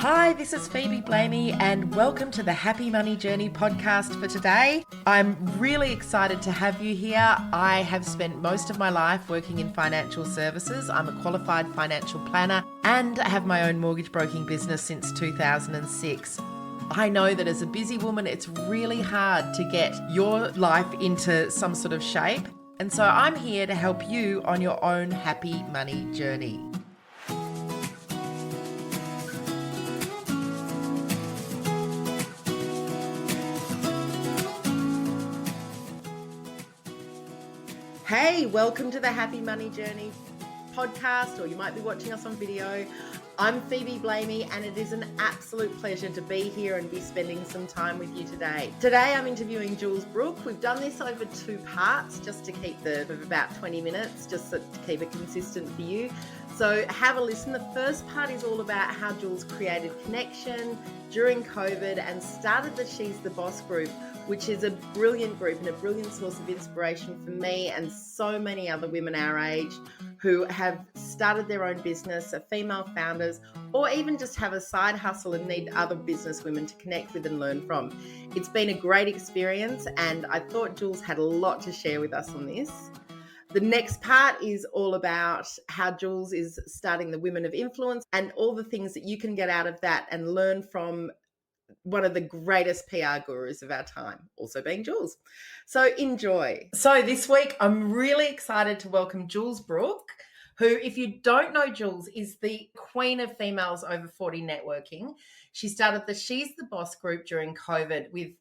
Hi, this is Phoebe Blamey and welcome to the Happy Money Journey podcast for today. I'm really excited to have you here. I have spent most of my life working in financial services. I'm a qualified financial planner and I have my own mortgage broking business since 2006. I know that as a busy woman, it's really hard to get your life into some sort of shape. And so I'm here to help you on your own happy money journey. Hey, welcome to the Happy Money Journey podcast, or you might be watching us on video. I'm Phoebe Blamey, and it is an absolute pleasure to be here and be spending some time with you today. Today, I'm interviewing Jules Brooke. We've done this over 2 parts just to keep about 20 minutes, just to keep it consistent for you. So have a listen. The first part is all about how Jules created connection during COVID and started the sTheBoss group, which is a brilliant group and a brilliant source of inspiration for me and so many other women our age who have started their own business, are female founders, or even just have a side hustle and need other business women to connect with and learn from. It's been a great experience, and I thought Jules had a lot to share with us on this. The next part is all about how Jules is starting the Women of Influence and all the things that you can get out of that and learn from one of the greatest PR gurus of our time, also being Jules. So enjoy. So this week, I'm really excited to welcome Jules Brooke, who, if you don't know Jules, is the queen of females over 40 networking. She started the sTheBoss group during COVID with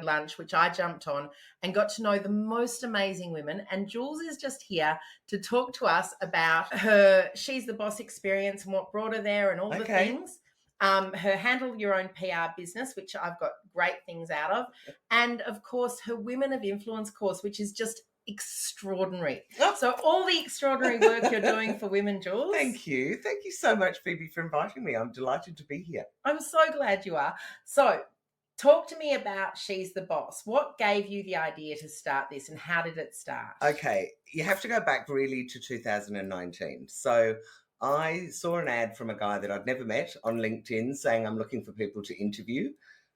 lunch, which I jumped on and got to know the most amazing women. And Jules is just here to talk to us about her sTheBoss experience and what brought her there and all the things. Her Handle Your Own PR business, which I've got great things out of. And of course, her Women of Influence course, which is just extraordinary. Oh. So all the extraordinary work you're doing for women, Jules. Thank you. Thank you so much, Phoebe, for inviting me. I'm delighted to be here. I'm so glad you are. So talk to me about sTheBoss. What gave you the idea to start this and how did it start? Okay, you have to go back really to 2019. So I saw an ad from a guy that I'd never met on LinkedIn saying I'm looking for people to interview,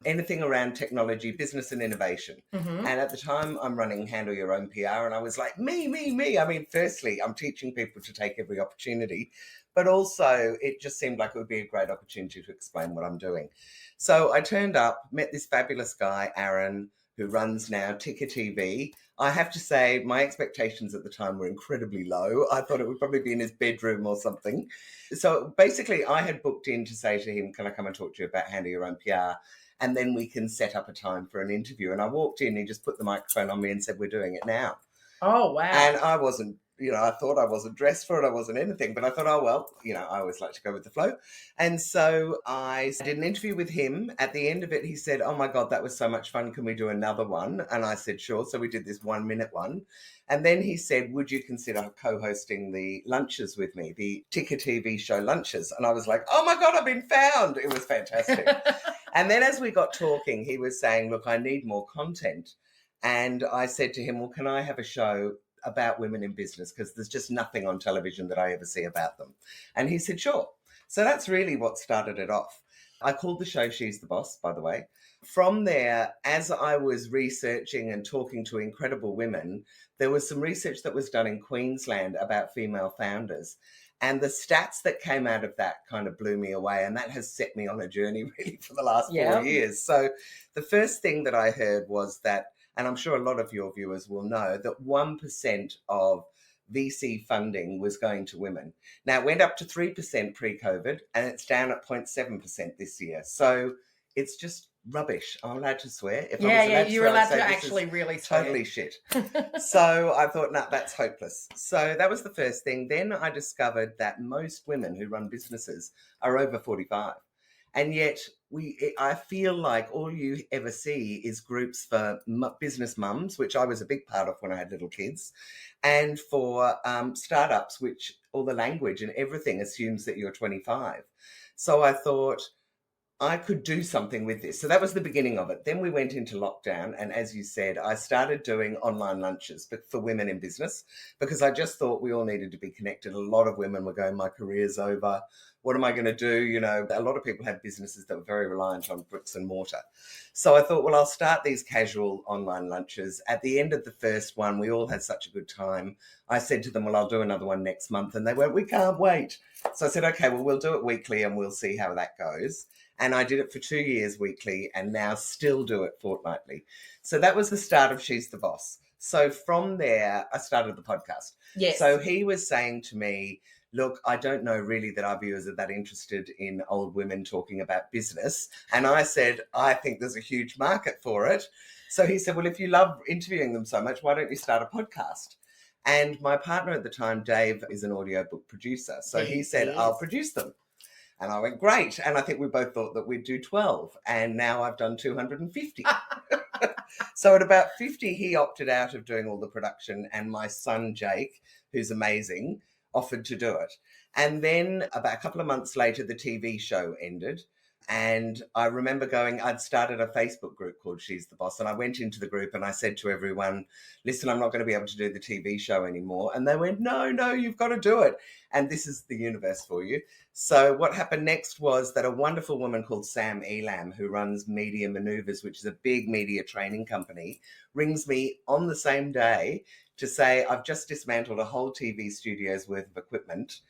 anything around technology, business and innovation. Mm-hmm. And at the time I'm running Handle Your Own PR and I was like, me. I mean, firstly, I'm teaching people to take every opportunity, but also it just seemed like it would be a great opportunity to explain what I'm doing. So I turned up, met this fabulous guy, Aaron, who runs now Ticker TV. I have to say my expectations at the time were incredibly low. I thought it would probably be in his bedroom or something. So basically I had booked in to say to him, can I come and talk to you about Handle Your Own PR? And then we can set up a time for an interview. And I walked in, he just put the microphone on me and said, we're doing it now. Oh, wow. And I wasn't, I thought I wasn't dressed for it. I wasn't anything, but I thought, oh, well, I always like to go with the flow. And so I did an interview with him. At the end of it, he said, oh my God, that was so much fun. Can we do another one? And I said, sure. So we did this 1-minute one. And then he said, would you consider co-hosting the lunches with me, the Ticker TV show lunches? And I was like, oh my God, I've been found. It was fantastic. And then as we got talking, he was saying, look, I need more content. And I said to him, well, can I have a show about women in business? Because there's just nothing on television that I ever see about them. And he said, sure. So that's really what started it off. I called the show sTheBoss, by the way. From there, as I was researching and talking to incredible women, there was some research that was done in Queensland about female founders. And the stats that came out of that kind of blew me away. And that has set me on a journey really for the last 4 years. So the first thing that I heard was that, and I'm sure a lot of your viewers will know, that 1% of VC funding was going to women. Now, it went up to 3% pre-COVID, and it's down at 0.7% this year. So it's just rubbish. I'm allowed to swear? You're allowed to actually really swear. Totally shit. So I thought, no, that's hopeless. So that was the first thing. Then I discovered that most women who run businesses are over 45. And yet I feel like all you ever see is groups for business mums, which I was a big part of when I had little kids, and for startups, which all the language and everything assumes that you're 25. So I thought, I could do something with this. So that was the beginning of it. Then we went into lockdown. And as you said, I started doing online lunches but for women in business because I just thought we all needed to be connected. A lot of women were going, my career's over. What am I going to do? You know, a lot of people had businesses that were very reliant on bricks and mortar. So I thought, well, I'll start these casual online lunches. At the end of the first one, we all had such a good time. I said to them, well, I'll do another one next month. And they went, we can't wait. So I said, okay, well, we'll do it weekly and we'll see how that goes. And I did it for 2 years weekly and now still do it fortnightly. So that was the start of She's the Boss. So from there, I started the podcast. Yes. So he was saying to me, look, I don't know really that our viewers are that interested in old women talking about business. And I said, I think there's a huge market for it. So he said, well, if you love interviewing them so much, why don't you start a podcast? And my partner at the time, Dave, is an audiobook producer. So he said, I'll produce them. And I went, great. And I think we both thought that we'd do 12. And now I've done 250. So at about 50, he opted out of doing all the production. And my son, Jake, who's amazing, offered to do it. And then about a couple of months later, the TV show ended. And I remember I'd started a Facebook group called She's the Boss. And I went into the group and I said to everyone, listen, I'm not going to be able to do the TV show anymore. And they went, no, you've got to do it. And this is the universe for you. So what happened next was that a wonderful woman called Sam Elam, who runs Media Maneuvers, which is a big media training company, rings me on the same day to say, I've just dismantled a whole TV studio's worth of equipment.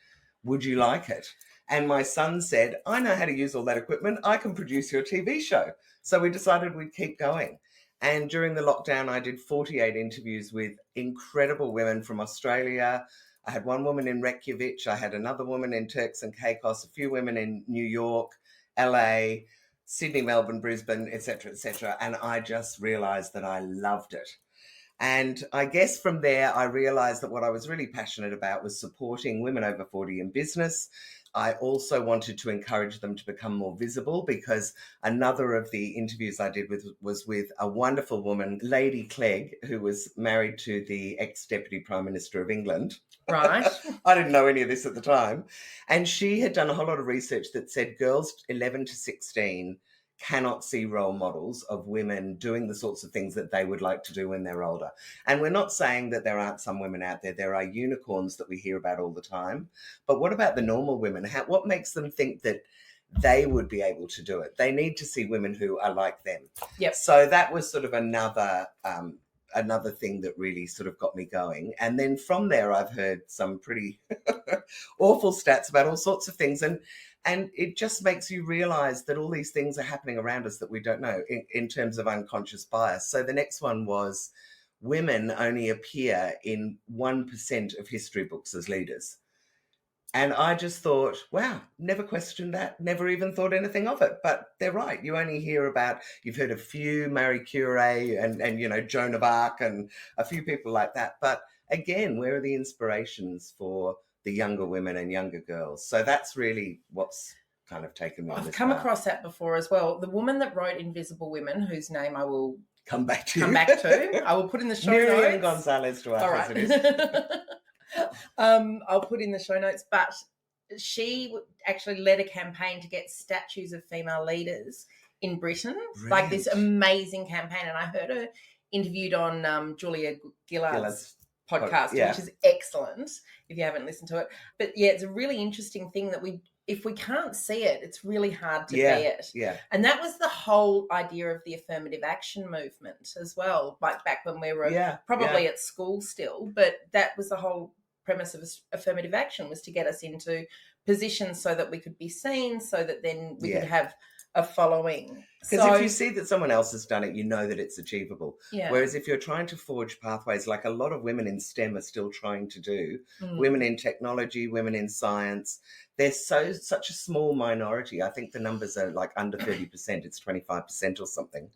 Would you like it? And my son said, I know how to use all that equipment. I can produce your TV show. So we decided we'd keep going. And during the lockdown, I did 48 interviews with incredible women from Australia. I had one woman in Reykjavik. I had another woman in Turks and Caicos, a few women in New York, LA, Sydney, Melbourne, Brisbane, etc., etc. And I just realized that I loved it. And I guess from there, I realized that what I was really passionate about was supporting women over 40 in business. I also wanted to encourage them to become more visible because another of the interviews I did was with a wonderful woman, Lady Clegg, who was married to the ex-Deputy Prime Minister of England. Right. I didn't know any of this at the time. And she had done a whole lot of research that said girls 11 to 16 cannot see role models of women doing the sorts of things that they would like to do when they're older. And we're not saying that there aren't some women out there. There are unicorns that we hear about all the time. But what about the normal women? What makes them think that they would be able to do it? They need to see women who are like them. Yep. So that was sort of another thing that really sort of got me going. And then from there, I've heard some pretty awful stats about all sorts of things. And it just makes you realize that all these things are happening around us that we don't know in terms of unconscious bias. So the next one was women only appear in 1% of history books as leaders. And I just thought, wow, never questioned that, never even thought anything of it. But they're right. You only hear you've heard a few, Marie Curie and you know, Joan of Arc and a few people like that. But again, where are the inspirations for the younger women and younger girls? So that's really what's kind of taken me on I've this come path. across that before as well. The woman that wrote Invisible Women, whose name I will come back to, I will put in the show Miriam notes. Gonzalez Duarte. All right. I'll put in the show notes, but she actually led a campaign to get statues of female leaders in Britain. Brilliant. Like this amazing campaign. And I heard her interviewed on Julia Gillard's podcast, which is excellent if you haven't listened to it. But yeah, it's a really interesting thing that if we can't see it, it's really hard to be it. Yeah. And that was the whole idea of the affirmative action movement as well, like back when we were probably at school still. But that was the whole premise of affirmative action, was to get us into positions so that we could be seen, so that then we could have a following. Because if you see that someone else has done it, you know that it's achievable. Yeah. Whereas if you're trying to forge pathways, like a lot of women in STEM are still trying to do, women in technology, women in science, they're such a small minority. I think the numbers are like under 30%, it's 25% or something,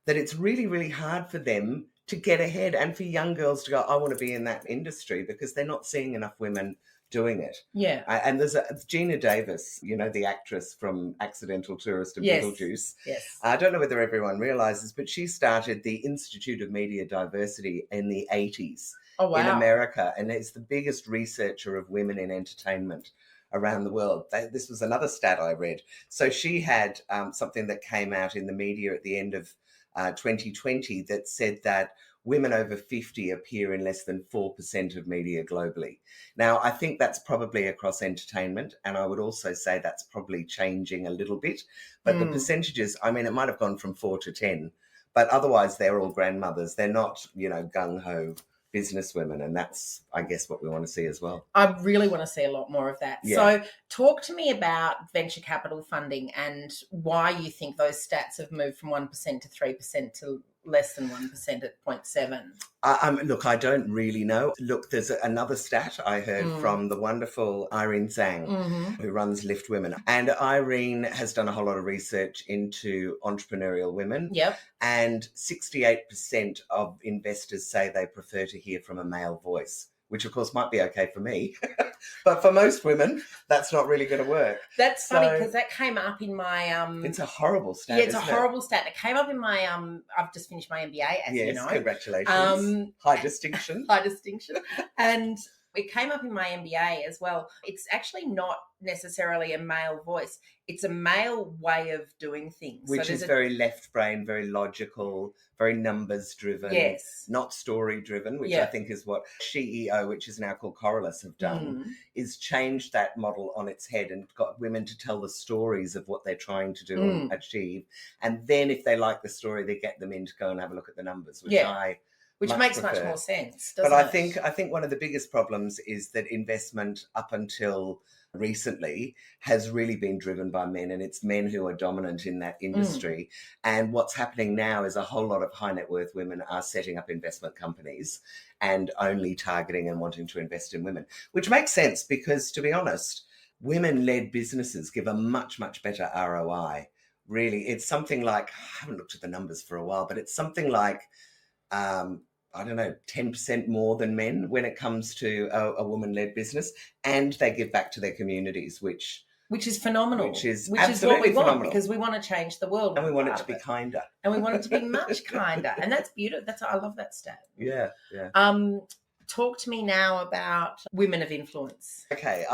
that it's really, really hard for them to get ahead and for young girls to go, I want to be in that industry, because they're not seeing enough women doing it. Yeah. And there's Gina Davis, you know, the actress from Accidental Tourist and Beetlejuice. Yes. I don't know whether everyone realizes, but she started the Institute of Media Diversity in the 80s in America. And it's the biggest researcher of women in entertainment around the world. This was another stat I read. So she had something that came out in the media at the end of 2020 that said that women over 50 appear in less than 4% of media globally. Now, I think that's probably across entertainment, and I would also say that's probably changing a little bit. But the percentages, I mean, it might have gone from 4 to 10, but otherwise they're all grandmothers. They're not, gung-ho businesswomen, and that's, I guess, what we want to see as well. I really want to see a lot more of that. Yeah. So talk to me about venture capital funding and why you think those stats have moved from 1% to 3% to less than 1% at 0.7. Look, I don't really know. Look, there's another stat I heard from the wonderful Irene Zhang, who runs Lift Women. And Irene has done a whole lot of research into entrepreneurial women. Yep. And 68% of investors say they prefer to hear from a male voice, which of course might be okay for me. But for most women, that's not really going to work. That's funny because that came up in my... it's a horrible stat, yeah, it's a horrible stat. It came up in my... I've just finished my MBA, as you know. Yes, congratulations. High distinction. High distinction. And it came up in my MBA as well. It's actually not necessarily a male voice. It's a male way of doing things. Which is very left brain, very logical, very numbers driven, yes, not story driven, which I think is what SheEO, which is now called Correlus, have done, is changed that model on its head and got women to tell the stories of what they're trying to do and achieve. And then if they like the story, they get them in to go and have a look at the numbers, which makes prefer. much more sense, doesn't but it? I think one of the biggest problems is that investment up until recently has really been driven by men, and it's men who are dominant in that industry. And what's happening now is a whole lot of high net worth women are setting up investment companies and only targeting and wanting to invest in women, which makes sense because, to be honest, women-led businesses give a much, much better ROI. Really, it's something like, I haven't looked at the numbers for a while, but it's something like I don't know, 10% more than men when it comes to a woman-led business, and they give back to their communities, which is phenomenal. Which is what we want, phenomenal. because we want to change the world, and we want it to be kinder, and we want it to be much kinder, and that's beautiful. I love that stat. Yeah. Talk to me now about women of influence. Okay,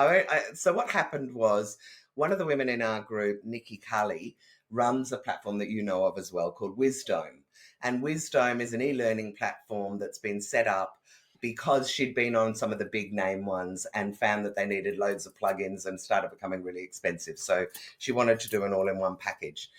so what happened was one of the women in our group, Nikki Cully, runs a platform that you know of as well called Wisdome. And Wisdome is an e-learning platform that's been set up because she'd been on some of the big name ones and found that they needed loads of plugins and started becoming really expensive. So she wanted to do an all-in-one package.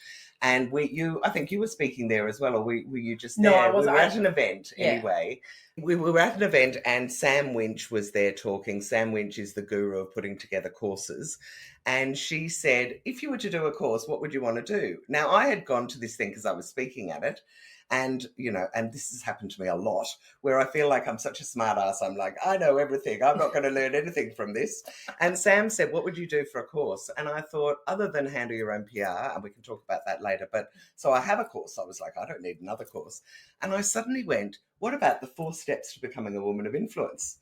And I think you were speaking there as well, or were you just there? No, I wasn't. We were at an event anyway. We were at an event and Sam Winch was there talking. Sam Winch is the guru of putting together courses. And she said, if you were to do a course, what would you want to do? Now, I had gone to this thing because I was speaking at it. And, and this has happened to me a lot, where I feel like I'm such a smart ass. I'm like, I know everything. I'm not going to learn anything from this. And Sam said, what would you do for a course? And I thought, other than handle your own PR, and we can talk about that later. But so I have a course. I was like, I don't need another course. And I suddenly went, what about the 4 steps to becoming a woman of influence?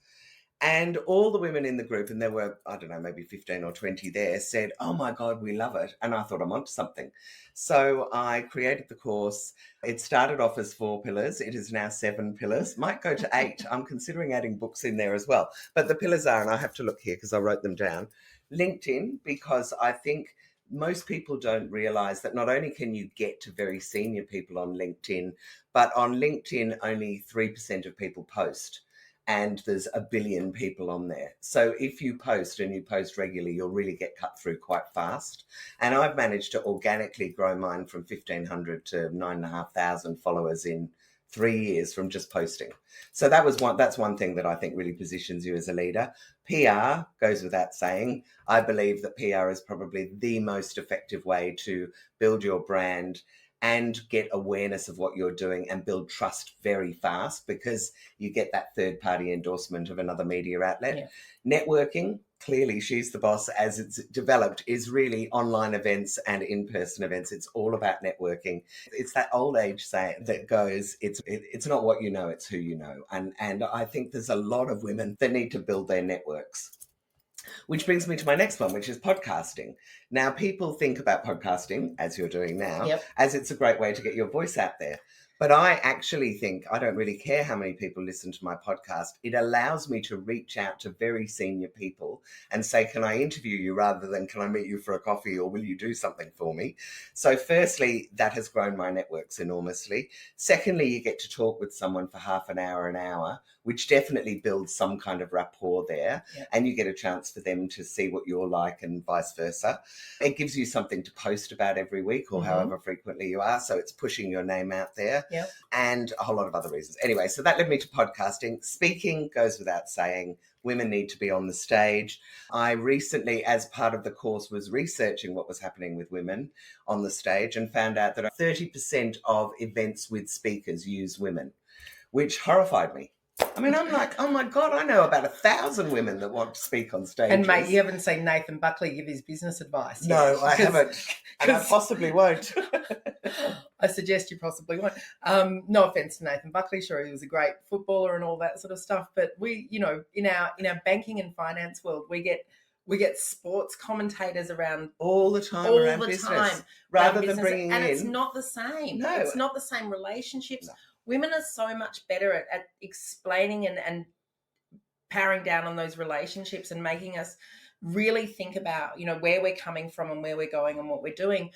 And all the women in the group, and there were, I don't know, maybe 15 or 20 there, said, oh my God, we love it. And I thought, I'm onto something. So I created the course. It started off as 4 pillars. It is now 7 pillars. Might go to 8. I'm considering adding books in there as well. But the pillars are, and I have to look here because I wrote them down, LinkedIn, because I think most people don't realize that not only can you get to very senior people on LinkedIn, but on LinkedIn, only 3% of people post. And there's 1 billion people on there. So if you post and you post regularly, you'll really get cut through quite fast. And I've managed to organically grow mine from 1,500 to 9,500 followers in 3 years from just posting. So that's one thing that I think really positions you as a leader. PR goes without saying. I believe that PR is probably the most effective way to build your brand and get awareness of what you're doing and build trust very fast, because you get that third-party endorsement of another media outlet. Yeah. Networking, clearly She's the Boss, as it's developed, is really online events and in-person events. It's all about networking. It's that old age saying that goes, it's not what you know, it's who you know. And I think there's a lot of women that need to build their networks. Which brings me to my next one, which is podcasting. Now, people think about podcasting, as you're doing now, as it's a great way to get your voice out there. But I actually think I don't really care how many people listen to my podcast. It allows me to reach out to very senior people and say, can I interview you rather than can I meet you for a coffee or will you do something for me? So firstly, that has grown my networks enormously. Secondly, you get to talk with someone for half an hour, which definitely builds some kind of rapport there. Yep. And you get a chance for them to see what you're like and vice versa. It gives you something to post about every week or however frequently you are. So it's pushing your name out there. Yep. And a whole lot of other reasons. Anyway, so that led me to podcasting. Speaking goes without saying. Women need to be on the stage. I recently, as part of the course, was researching what was happening with women on the stage and found out that 30% of events with speakers use women, which horrified me. I mean, I'm like, oh my God, I know about 1,000 women that want to speak on stage. And mate, you haven't seen Nathan Buckley give his business advice No, yet. I haven't. And I possibly won't. I suggest you possibly won't. No offense to Nathan Buckley, sure, he was a great footballer and all that sort of stuff. But we, in our banking and finance world, we get sports commentators around all the time around business, rather than bringing and in. it's not the same. No. It's not the same relationships. No. Women are so much better at explaining and powering down on those relationships and making us really think about, where we're coming from and where we're going and what we're doing.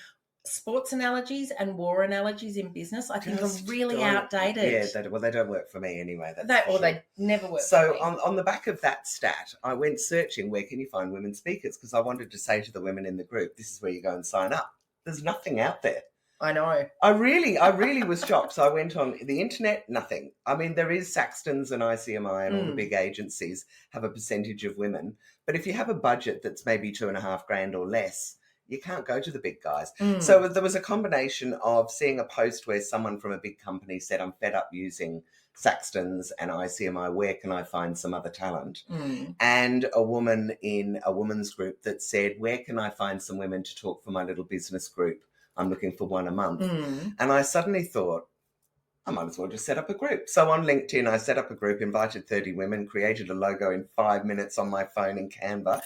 Sports analogies and war analogies in business, I think, are really outdated. Yeah, they don't work for me anyway. They never work. So for me. on the back of that stat, I went searching where can you find women speakers, because I wanted to say to the women in the group, this is where you go and sign up. There's nothing out there. I know. I really was shocked. So I went on the internet, nothing. I mean, there is Saxton's and ICMI and all the big agencies have a percentage of women. But if you have a budget that's maybe $2,500 or less, you can't go to the big guys. So there was a combination of seeing a post where someone from a big company said, I'm fed up using Saxton's and ICMI, where can I find some other talent? And a woman in a women's group that said, where can I find some women to talk for my little business group? I'm looking for one a month. And I suddenly thought, I might as well just set up a group. So on LinkedIn, I set up a group, invited 30 women, created a logo in 5 minutes on my phone in Canva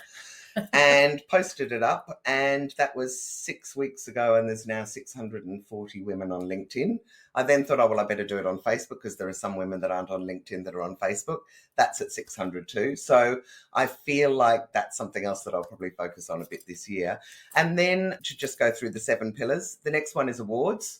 and posted it up. And that was 6 weeks ago. And there's now 640 women on LinkedIn. I then thought, I better do it on Facebook, because there are some women that aren't on LinkedIn that are on Facebook. That's at 600 too. So I feel like that's something else that I'll probably focus on a bit this year. And then to just go through the 7 pillars, the next one is awards.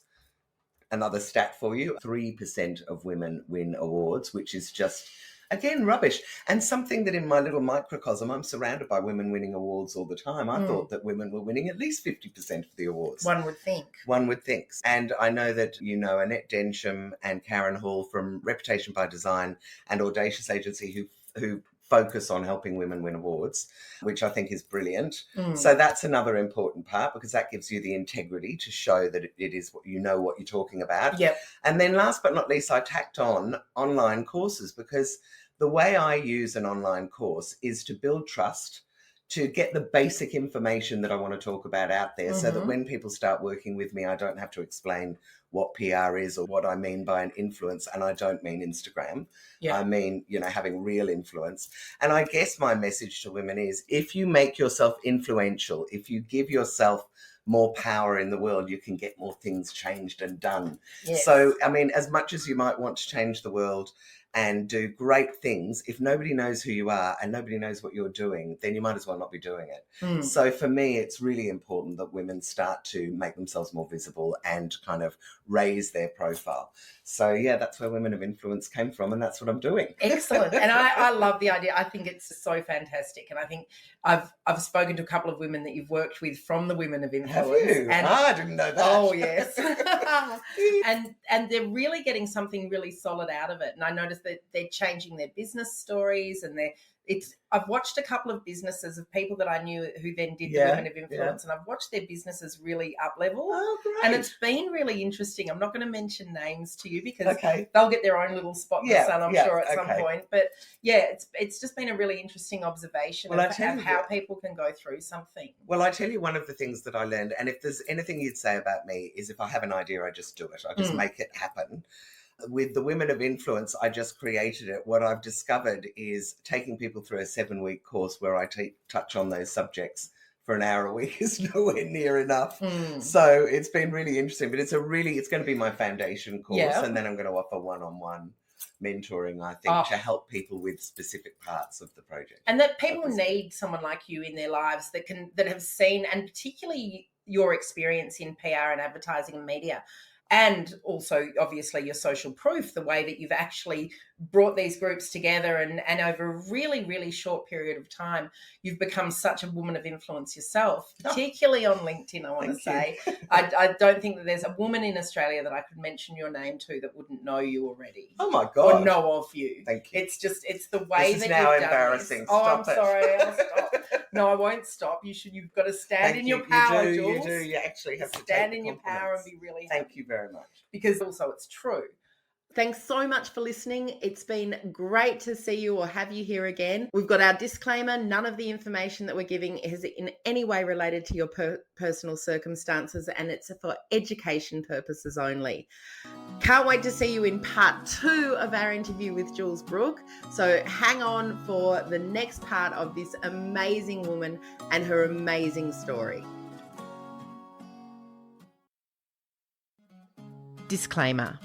Another stat for you, 3% of women win awards, which is just, again, rubbish. And something that in my little microcosm, I'm surrounded by women winning awards all the time. I thought that women were winning at least 50% of the awards. One would think. And I know that Annette Densham and Karen Hall from Reputation by Design and Audacious Agency who focus on helping women win awards, which I think is brilliant. So that's another important part, because that gives you the integrity to show that it is what what you're talking about. Yep. And then last but not least, I tacked on online courses, because the way I use an online course is to build trust, to get the basic information that I want to talk about out there, so that when people start working with me, I don't have to explain what PR is or what I mean by an influence. And I don't mean Instagram. Yeah. I mean, having real influence. And I guess my message to women is, if you make yourself influential, if you give yourself more power in the world, you can get more things changed and done. Yes. So, I mean, as much as you might want to change the world and do great things, if nobody knows who you are and nobody knows what you're doing, then you might as well not be doing it. So for me, it's really important that women start to make themselves more visible and kind of raise their profile. So yeah, that's where Women of Influence came from, and that's what I'm doing. Excellent. And I love the idea. I think it's so fantastic. And I think I've spoken to a couple of women that you've worked with from the Women of Influence. Have you? And, I didn't know that. Oh, yes. and they're really getting something really solid out of it. And I noticed that they're changing their business stories, and I've watched a couple of businesses of people that I knew who then did the Women of Influence, and I've watched their businesses really up level. Oh, great. And it's been really interesting. I'm not going to mention names to you, because they'll get their own little spot in the sun, I'm sure, at some point. But yeah, it's just been a really interesting observation of how people can go through something. Well, I tell you, one of the things that I learned, and if there's anything you'd say about me, is if I have an idea, I just do it. I just make it happen. With the Women of Influence, I just created it. What I've discovered is taking people through a 7-week course where I touch on those subjects for an hour a week is nowhere near enough. Mm. So it's been really interesting, but it's going to be my foundation course. Yeah. And then I'm going to offer one-on-one mentoring, I think, to help people with specific parts of the project. And that people need someone like you in their lives that have seen, and particularly your experience in PR and advertising and media, and also obviously your social proof, the way that you've actually brought these groups together and over a really, really short period of time, you've become such a woman of influence yourself, particularly on LinkedIn, I want to say. I don't think that there's a woman in Australia that I could mention your name to that wouldn't know you already. Oh my God. Or know of you. Thank you. it's the way this that is now you've embarrassing. done this. Stop I'm sorry, I'll stop. No, I won't stop. You've got to stand in your power, Jules. You do. You actually have to stand in your power and be really happy. Thank you very much. Because also it's true. Thanks so much for listening. It's been great to see you or have you here again. We've got our disclaimer. None of the information that we're giving is in any way related to your personal circumstances, and it's for education purposes only. Can't wait to see you in part 2 of our interview with Jules Brooke. So hang on for the next part of this amazing woman and her amazing story. Disclaimer.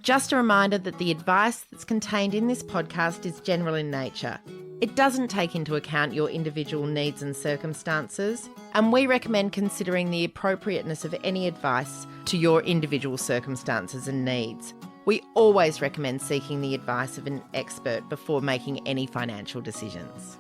Just a reminder that the advice that's contained in this podcast is general in nature. It doesn't take into account your individual needs and circumstances, and we recommend considering the appropriateness of any advice to your individual circumstances and needs. We always recommend seeking the advice of an expert before making any financial decisions.